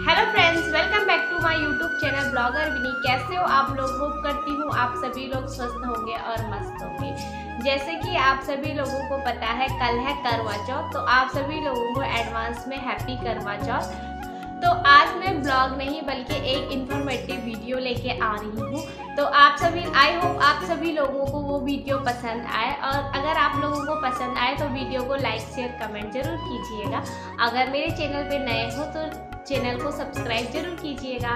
Hello friends, welcome back to my YouTube channel blogger Vini. कैसे हो आप लोग? होप करती हूँ आप सभी लोग स्वस्थ होंगे और मस्त होंगे। जैसे कि आप सभी लोगों को पता है कल है करवा चौथ, तो आप सभी लोगों को एडवांस में हैप्पी करवा चौथ। तो आज मैं ब्लॉग नहीं बल्कि एक इन्फॉर्मेटिव वीडियो लेके आ रही हूँ। तो आप सभी, आई होप आप सभी लोगों को वो वीडियो पसंद आए, और अगर आप लोगों को पसंद आए तो वीडियो को लाइक शेयर कमेंट जरूर कीजिएगा। अगर मेरे चैनल पे नए हो तो चैनल को सब्सक्राइब जरूर कीजिएगा।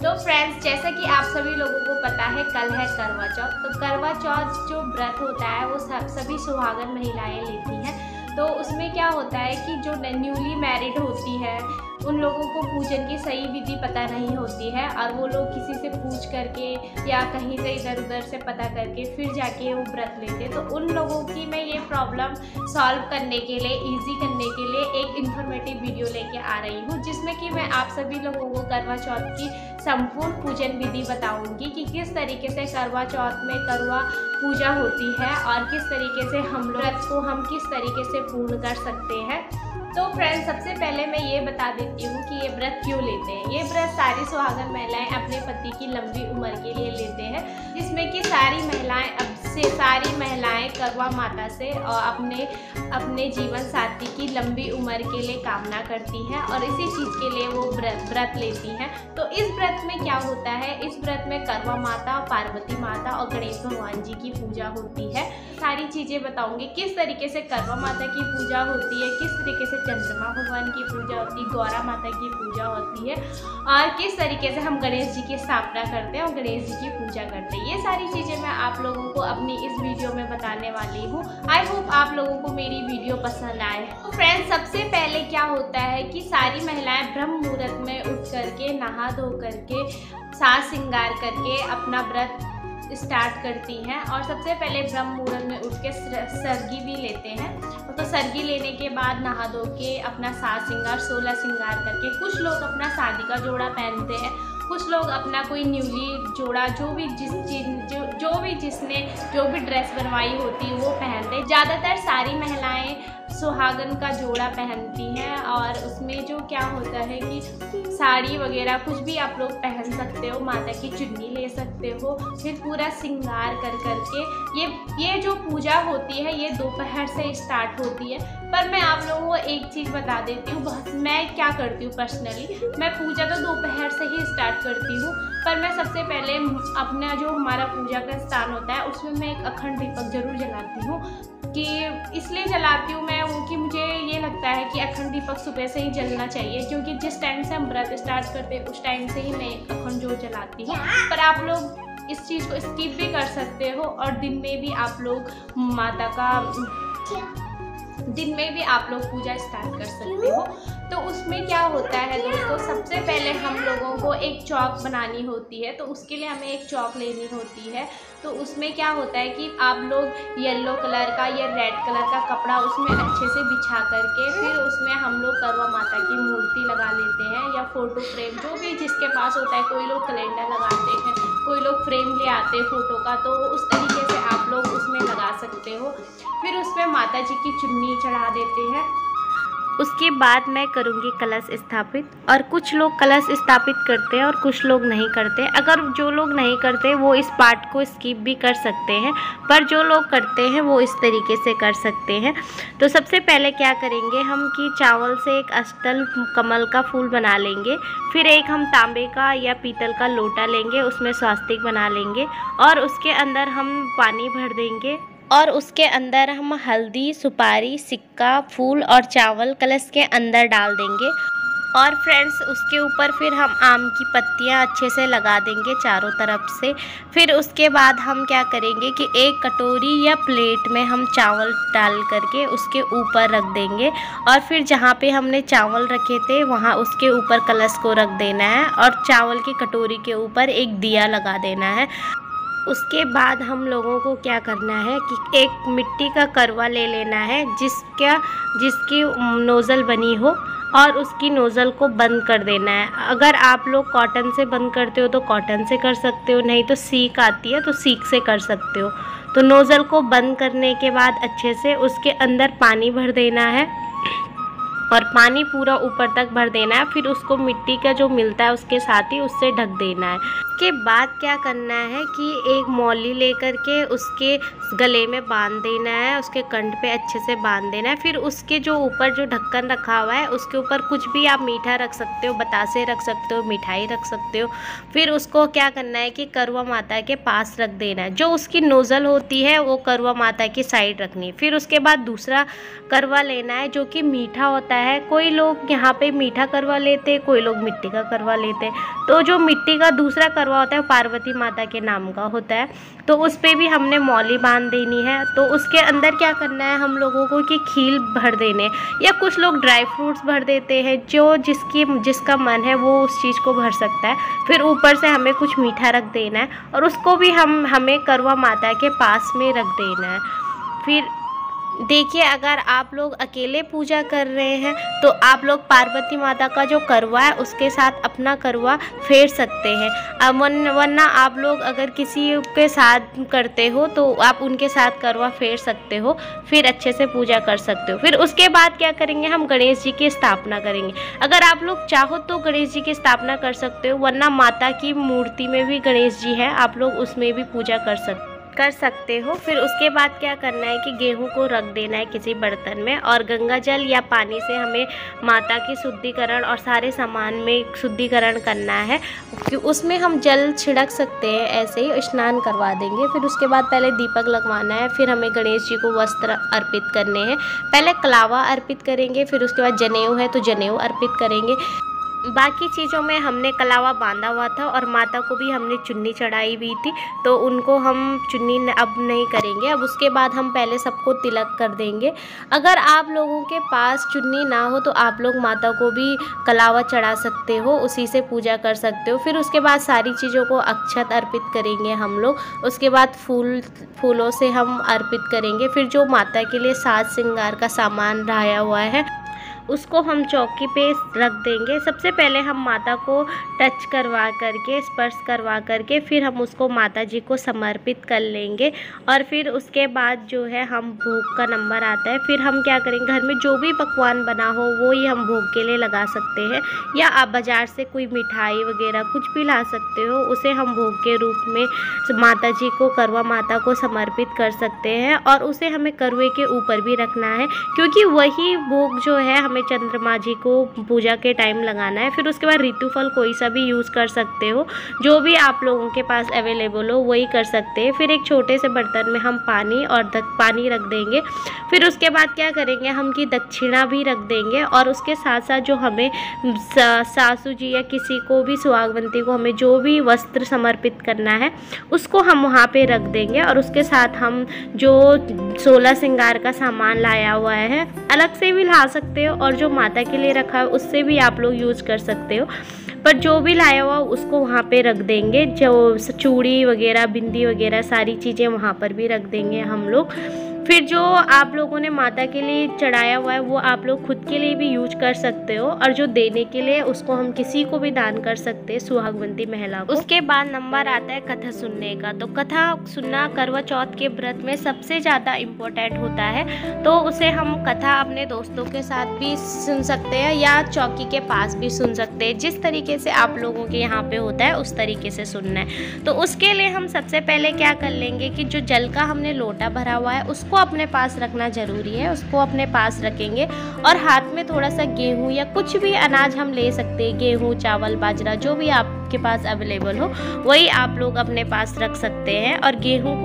तो फ्रेंड्स, जैसा कि आप सभी लोगों को पता है कल है करवा चौथ। तो करवा चौथ जो व्रत होता है वो सभी सुहागन महिलाएं लेती हैं। तो उसमें क्या होता है कि जो न्यूली मैरिड होती है उन लोगों को पूजन की सही विधि पता नहीं होती है, और वो लोग किसी से पूछ करके या कहीं से इधर उधर से पता करके फिर जाके वो व्रत लेते। तो उन लोगों की मैं ये प्रॉब्लम सॉल्व करने के लिए, इजी करने के लिए एक इन्फॉर्मेटिव वीडियो लेके आ रही हूँ, जिसमें कि मैं आप सभी लोगों को करवा चौथ की संपूर्ण पूजन विधि बताऊँगी कि किस तरीके से करवा चौथ में करवा पूजा होती है और किस तरीके से हम लोग व्रत को हम किस तरीके से पूर्ण कर सकते हैं। तो फ्रेंड्स, सबसे पहले मैं ये बता देती हूँ कि ये व्रत क्यों लेते हैं। ये व्रत सारी सुहागन महिलाएं अपने पति की लंबी उम्र के लिए लेते हैं, जिसमें कि सारी महिलाएं करवा माता से और अपने जीवन साथी की लंबी उम्र के लिए कामना करती हैं, और इसी चीज़ के लिए वो व्रत लेती हैं। तो इस व्रत में क्या होता है, इस व्रत में करवा माता, पार्वती माता और गणेश भगवान जी की पूजा होती है। सारी चीज़ें बताऊंगी किस तरीके से करवा माता की पूजा होती है, किस तरीके से चंद्रमा भगवान की पूजा होती है, गौरा माता की पूजा होती है, और किस तरीके से हम गणेश जी की स्थापना करते हैं और गणेश जी की पूजा करते हैं। ये सारी चीज़ें मैं आप लोगों को अपनी इस वीडियो में बताने वाली हूँ। आई होप आप लोगों को मेरी वीडियो पसंद आए। तो फ्रेंड्स, सबसे पहले क्या होता है कि सारी महिलाएं ब्रह्म मुहूर्त में उठ करके नहा धो करके साज श्रृंगार करके अपना व्रत स्टार्ट करती हैं। और सबसे पहले ब्रह्म मुहूर्त में उठ के सरगी भी लेते हैं। तो सरगी लेने के बाद नहा धो के अपना साज श्रृंगार 16 श्रृंगार करके, कुछ लोग अपना शादी का जोड़ा पहनते हैं, कुछ लोग अपना कोई न्यूली जोड़ा जो भी जिसने जो भी ड्रेस बनवाई होती है वो पहनते हैं। ज़्यादातर सारी महिलाएं सुहागन का जोड़ा पहनती हैं, और उसमें जो क्या होता है कि साड़ी वगैरह कुछ भी आप लोग पहन सकते हो, माता की चुन्नी ले सकते हो, फिर पूरा श्रृंगार कर करके ये जो पूजा होती है ये दोपहर से स्टार्ट होती है। पर मैं आप लोगों को एक चीज़ बता देती हूँ, मैं क्या करती हूँ पर्सनली, मैं पूजा तो दोपहर से ही स्टार्ट करती हूँ। पर मैं सबसे पहले अपना जो हमारा पूजा का स्थान होता है उसमें मैं एक अखंड दीपक जरूर जलाती हूँ। कि इसलिए जलाती हूँ मैं वो कि मुझे ये लगता है कि अखंड दीपक सुबह से ही जलना चाहिए, क्योंकि जिस टाइम से हम व्रत स्टार्ट करते हैं उस टाइम से ही मैं एक अखंड जोत जलाती हूँ। पर आप लोग इस चीज़ को स्किप भी कर सकते हो, और दिन में भी आप लोग पूजा स्टार्ट कर सकते हो। तो उसमें क्या होता है दोस्तों, सबसे पहले हम लोगों को एक चौक बनानी होती है। तो उसके लिए हमें एक चौक लेनी होती है। तो उसमें क्या होता है कि आप लोग येलो कलर का या रेड कलर का कपड़ा उसमें अच्छे से बिछा करके फिर उसमें हम लोग करवा माता की मूर्ति लगा लेते हैं, या फोटो फ्रेम जो भी जिसके पास होता है। कोई लोग कैलेंडर लगाते हैं, कोई लोग फ्रेम ले आते हैं फोटो का, तो उस तरीके से आप लोग उसमें लगा सकते हो। फिर उसमें माता जी की चुन्नी चढ़ा देते हैं। उसके बाद मैं करूँगी कलश स्थापित, और कुछ लोग कलश स्थापित करते हैं और कुछ लोग नहीं करते। अगर जो लोग नहीं करते वो इस पार्ट को स्किप भी कर सकते हैं, पर जो लोग करते हैं वो इस तरीके से कर सकते हैं। तो सबसे पहले क्या करेंगे हम कि चावल से एक अष्टल कमल का फूल बना लेंगे। फिर एक हम तांबे का या पीतल का लोटा लेंगे, उसमें स्वास्तिक बना लेंगे, और उसके अंदर हम पानी भर देंगे, और उसके अंदर हम हल्दी, सुपारी, सिक्का, फूल और चावल कलश के अंदर डाल देंगे। और फ्रेंड्स, उसके ऊपर फिर हम आम की पत्तियां अच्छे से लगा देंगे चारों तरफ से। फिर उसके बाद हम क्या करेंगे कि एक कटोरी या प्लेट में हम चावल डाल करके उसके ऊपर रख देंगे, और फिर जहाँ पे हमने चावल रखे थे वहाँ उसके ऊपर कलश को रख देना है, और चावल की कटोरी के ऊपर एक दिया लगा देना है। उसके बाद हम लोगों को क्या करना है कि एक मिट्टी का करवा ले लेना है जिसकी नोज़ल बनी हो, और उसकी नोज़ल को बंद कर देना है। अगर आप लोग कॉटन से बंद करते हो तो कॉटन से कर सकते हो, नहीं तो सीक आती है तो सीक से कर सकते हो। तो नोज़ल को बंद करने के बाद अच्छे से उसके अंदर पानी भर देना है, और पानी पूरा ऊपर तक भर देना है। फिर उसको मिट्टी का जो मिलता है उसके साथ ही उससे ढक देना है। उसके बाद क्या करना है कि एक मौली लेकर के उसके गले में बांध देना है, उसके कंठ पे अच्छे से बांध देना है। फिर उसके जो ऊपर जो ढक्कन रखा हुआ है उसके ऊपर कुछ भी आप मीठा रख सकते हो, बतासे रख सकते हो, मिठाई रख सकते हो। फिर उसको क्या करना है कि करवा माता के पास रख देना है। जो उसकी नोज़ल होती है वो करवा माता की साइड रखनी है। फिर उसके बाद दूसरा करवा लेना है जो कि मीठा होता है। कोई लोग यहाँ पे मीठा करवा लेते हैं, कोई लोग मिट्टी का करवा लेते हैं। तो जो मिट्टी का दूसरा करवा होता है वो पार्वती माता के नाम का होता है। तो उस पर भी हमने मौली बांध देनी है। तो उसके अंदर क्या करना है हम लोगों को कि खील भर देने, या कुछ लोग ड्राई फ्रूट्स भर देते हैं। जो जिसका मन है वो उस चीज़ को भर सकता है। फिर ऊपर से हमें कुछ मीठा रख देना है और उसको भी हमें करवा माता के पास में रख देना है। फिर देखिए, अगर आप लोग अकेले पूजा कर रहे हैं तो आप लोग पार्वती माता का जो करवा है उसके साथ अपना करवा फेर सकते हैं। वरना आप लोग अगर किसी के साथ करते हो तो आप उनके साथ करवा फेर सकते हो, फिर अच्छे से पूजा कर सकते हो। फिर उसके बाद क्या करेंगे, हम गणेश जी की स्थापना करेंगे। अगर आप लोग चाहो तो गणेश जी की स्थापना कर सकते हो, वरना माता की मूर्ति में भी गणेश जी है, आप लोग उसमें भी पूजा कर सकते हो। फिर उसके बाद क्या करना है कि गेहूं को रख देना है किसी बर्तन में, और गंगा जल या पानी से हमें माता की शुद्धिकरण और सारे सामान में शुद्धिकरण करना है। उसमें हम जल छिड़क सकते हैं, ऐसे ही स्नान करवा देंगे। फिर उसके बाद पहले दीपक लगवाना है। फिर हमें गणेश जी को वस्त्र अर्पित करने हैं। पहले कलावा अर्पित करेंगे, फिर उसके बाद जनेऊ है तो जनेऊ अर्पित करेंगे। बाकी चीज़ों में हमने कलावा बांधा हुआ था और माता को भी हमने चुन्नी चढ़ाई हुई थी, तो उनको हम चुन्नी अब नहीं करेंगे। अब उसके बाद हम पहले सबको तिलक कर देंगे। अगर आप लोगों के पास चुन्नी ना हो तो आप लोग माता को भी कलावा चढ़ा सकते हो, उसी से पूजा कर सकते हो। फिर उसके बाद सारी चीज़ों को अक्षत अर्पित करेंगे हम लोग। उसके बाद फूलों से हम अर्पित करेंगे। फिर जो माता के लिए साज श्रृंगार का सामान रहा हुआ है उसको हम चौकी पे रख देंगे। सबसे पहले हम माता को टच करवा करके, स्पर्श करवा करके, फिर हम उसको माता जी को समर्पित कर लेंगे। और फिर उसके बाद जो है हम भोग का नंबर आता है। फिर हम क्या करेंगे, घर में जो भी पकवान बना हो वो ही हम भोग के लिए लगा सकते हैं, या आप बाज़ार से कोई मिठाई वगैरह कुछ भी ला सकते हो, उसे हम भोग के रूप में माता जी को, करवा माता को समर्पित कर सकते हैं। और उसे हमें करवे के ऊपर भी रखना है, क्योंकि वही भोग जो है हमें चंद्रमा जी को पूजा के टाइम लगाना है। फिर उसके बाद ऋतु फल कोई सा भी यूज़ कर सकते हो, जो भी आप लोगों के पास अवेलेबल हो वही कर सकते हैं। फिर एक छोटे से बर्तन में हम पानी रख देंगे। फिर उसके बाद क्या करेंगे, हम की दक्षिणा भी रख देंगे, और उसके साथ साथ जो हमें सासू जी या किसी को भी, सुहागवंती को हमें जो भी वस्त्र समर्पित करना है उसको हम वहाँ पे रख देंगे। और उसके साथ हम जो 16 श्रृंगार का सामान लाया हुआ है अलग से भी ला सकते हो, और जो माता के लिए रखा है उससे भी आप लोग यूज़ कर सकते हो। पर जो भी लाया हुआ उसको वहाँ पे रख देंगे। जो चूड़ी वगैरह, बिंदी वगैरह सारी चीज़ें वहाँ पर भी रख देंगे हम लोग। फिर जो आप लोगों ने माता के लिए चढ़ाया हुआ है वो आप लोग खुद के लिए भी यूज कर सकते हो, और जो देने के लिए उसको हम किसी को भी दान कर सकते हैं, सुहागवंती महिला को। उसके बाद नंबर आता है कथा सुनने का। तो कथा सुनना करवा चौथ के व्रत में सबसे ज़्यादा इम्पोर्टेंट होता है। तो उसे हम कथा अपने दोस्तों के साथ भी सुन सकते हैं या चौकी के पास भी सुन सकते हैं। जिस तरीके से आप लोगों के यहाँ पे होता है उस तरीके से सुनना है। तो उसके लिए हम सबसे पहले क्या कर लेंगे कि जो जल का हमने लोटा भरा हुआ है उसको अपने पास रखना ज़रूरी है। उसको अपने पास रखेंगे और हाथ में थोड़ा सा गेहूं या कुछ भी अनाज हम ले सकते हैं, गेहूं, चावल, बाजरा, जो भी आपके पास अवेलेबल हो वही आप लोग अपने पास रख सकते हैं। और गेहूं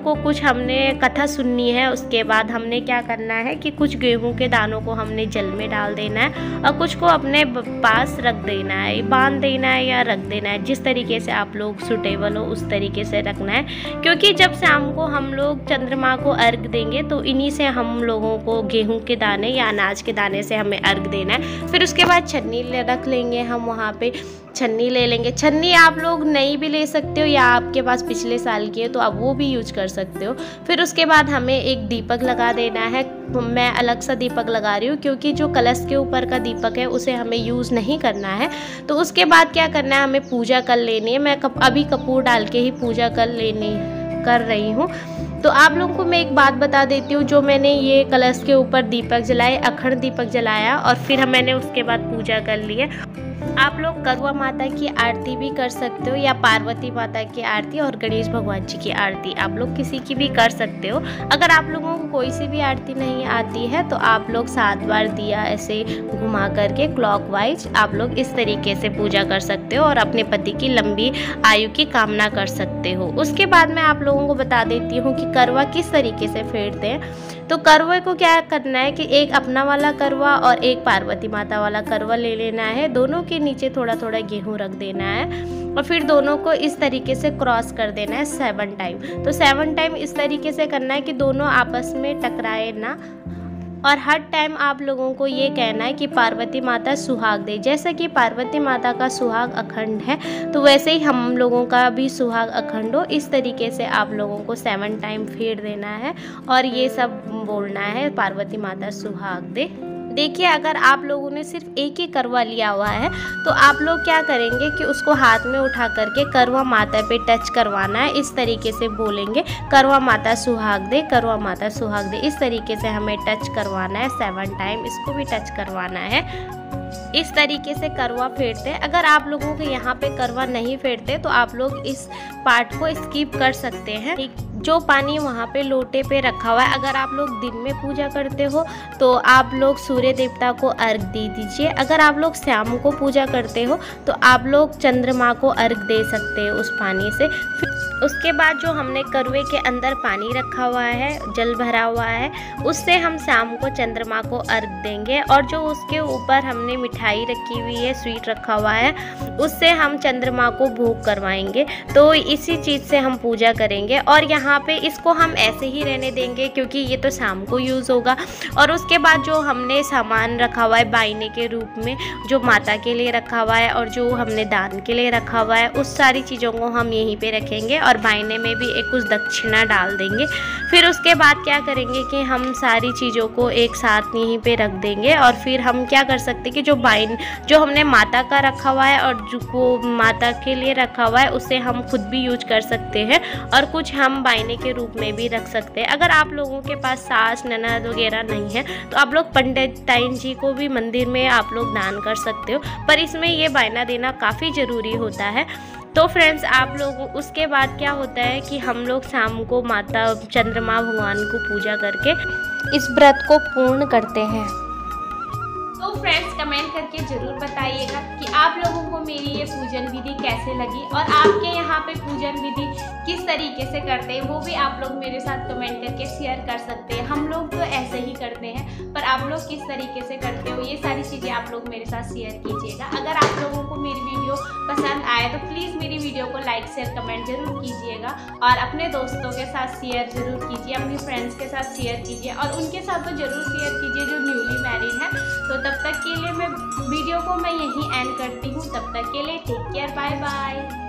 को कुछ हमने कथा सुननी है। उसके बाद हमने क्या करना है कि कुछ गेहूं के दानों को हमने जल में डाल देना है और कुछ को अपने पास रख देना है, बांध देना है या रख देना है, जिस तरीके से आप लोग सुटेबल हो उस तरीके से रखना है। क्योंकि जब शाम को हम लोग चंद्रमा को अर्घ देंगे तो इन्हीं से हम लोगों को गेहूं के दाने या अनाज के दाने से हमें अर्घ देना है। फिर उसके बाद छन्नी रख लेंगे, हम वहाँ पे छन्नी ले लेंगे। छन्नी आप लोग नई भी ले सकते हो या आपके पास पिछले साल की है तो आप वो भी यूज कर सकते हो। फिर उसके बाद हमें एक दीपक लगा देना है। मैं अलग सा दीपक लगा रही हूँ क्योंकि जो कलश के ऊपर का दीपक है उसे हमें यूज़ नहीं करना है। तो उसके बाद क्या करना है, हमें पूजा कर लेनी है। मैं अभी कपूर डाल के ही पूजा कर रही हूँ। तो आप लोगों को मैं एक बात बता देती हूँ, जो मैंने ये कलश के ऊपर दीपक जलाए, अखंड दीपक जलाया और फिर मैंने उसके बाद पूजा कर ली है। आप लोग करवा माता की आरती भी कर सकते हो या पार्वती माता की आरती और गणेश भगवान जी की आरती, आप लोग किसी की भी कर सकते हो। अगर आप लोगों को कोई सी भी आरती नहीं आती है तो आप लोग 7 बार दिया ऐसे घुमा करके क्लॉकवाइज आप लोग इस तरीके से पूजा कर सकते हो और अपने पति की लंबी आयु की कामना कर सकते हो। उसके बाद मैं आप लोगों को बता देती हूँ कि करवा किस तरीके से फेरते हैं। तो करवे को क्या करना है कि एक अपना वाला करवा और एक पार्वती माता वाला करवा ले लेना है, दोनों के नीचे थोड़ा थोड़ा गेहूं रख देना है और फिर दोनों को इस तरीके से क्रॉस कर देना है 7 टाइम। तो 7 टाइम इस तरीके से करना है कि दोनों आपस में टकराए ना, और हर टाइम आप लोगों को ये कहना है कि पार्वती माता सुहाग दे। जैसा कि पार्वती माता का सुहाग अखंड है तो वैसे ही हम लोगों का भी सुहाग अखंड हो, इस तरीके से आप लोगों को 7 टाइम फेर देना है और ये सब बोलना है पार्वती माता सुहाग दे। देखिए, अगर आप लोगों ने सिर्फ एक ही करवा लिया हुआ है तो आप लोग क्या करेंगे कि उसको हाथ में उठा करके करवा माता पे टच करवाना है। इस तरीके से बोलेंगे करवा माता सुहाग दे, करवा माता सुहाग दे, इस तरीके से हमें टच करवाना है 7 टाइम, इसको भी टच करवाना है। इस तरीके से करवा फेरते हैं। अगर आप लोगों को यहाँ पे करवा नहीं फेरते तो आप लोग इस पार्ट को स्किप कर सकते हैं। जो पानी वहाँ पे लोटे पे रखा हुआ है, अगर आप लोग दिन में पूजा करते हो तो आप लोग सूर्य देवता को अर्घ दे दीजिए। अगर आप लोग शाम को पूजा करते हो तो आप लोग चंद्रमा को अर्घ दे सकते हो उस पानी से। उसके बाद जो हमने करवे के अंदर पानी रखा हुआ है, जल भरा हुआ है, उससे हम शाम को चंद्रमा को अर्घ देंगे। और जो उसके ऊपर हमने मिठाई रखी हुई है, स्वीट रखा हुआ है, उससे हम चंद्रमा को भोग करवाएंगे। तो इसी चीज़ से हम पूजा करेंगे और यहाँ पे इसको हम ऐसे ही रहने देंगे क्योंकि ये तो शाम को यूज़ होगा। और उसके बाद जो हमने सामान रखा हुआ है बायने के रूप में, जो माता के लिए रखा हुआ है और जो हमने दान के लिए रखा हुआ है, उस सारी चीज़ों को हम यहीं पे रखेंगे और बायने में भी एक कुछ दक्षिणा डाल देंगे। फिर उसके बाद क्या करेंगे कि हम सारी चीज़ों को एक साथ यहीं पे रख देंगे और फिर हम क्या कर सकते हैं कि जो हमने माता का रखा हुआ है और जो माता के लिए रखा हुआ है उसे हम खुद भी यूज कर सकते हैं और कुछ हम बायने के रूप में भी रख सकते हैं। अगर आप लोगों के पास सास ननद वगैरह नहीं है तो आप लोग पंडिताइन जी को भी मंदिर में आप लोग दान कर सकते हो, पर इसमें ये बायना देना काफ़ी ज़रूरी होता है। तो फ्रेंड्स, आप लोग उसके बाद क्या होता है कि हम लोग शाम को माता चंद्रमा भगवान को पूजा करके इस व्रत को पूर्ण करते हैं। तो फ्रेंड्स, कमेंट करके ज़रूर बताइएगा कि आप लोगों को मेरी ये पूजन विधि कैसे लगी और आपके यहाँ पे पूजन विधि किस तरीके से करते हैं, वो भी आप लोग मेरे साथ कमेंट करके शेयर कर सकते हैं। हम लोग तो ऐसे ही करते हैं, पर आप लोग किस तरीके से करते हो ये सारी चीज़ें आप लोग मेरे साथ शेयर कीजिएगा। अगर आप लोगों को मेरी वीडियो पसंद आए तो प्लीज़ मेरी वीडियो को लाइक शेयर कमेंट जरूर कीजिएगा और अपने दोस्तों के साथ शेयर जरूर कीजिए, अपनी फ्रेंड्स के साथ शेयर कीजिए और उनके साथ तो ज़रूर शेयर कीजिए जो न्यूली मैरिड है। तो तब तक के लिए मैं वीडियो को यहीं एंड करती हूँ। तब तक के लिए टेक केयर, बाय बाय।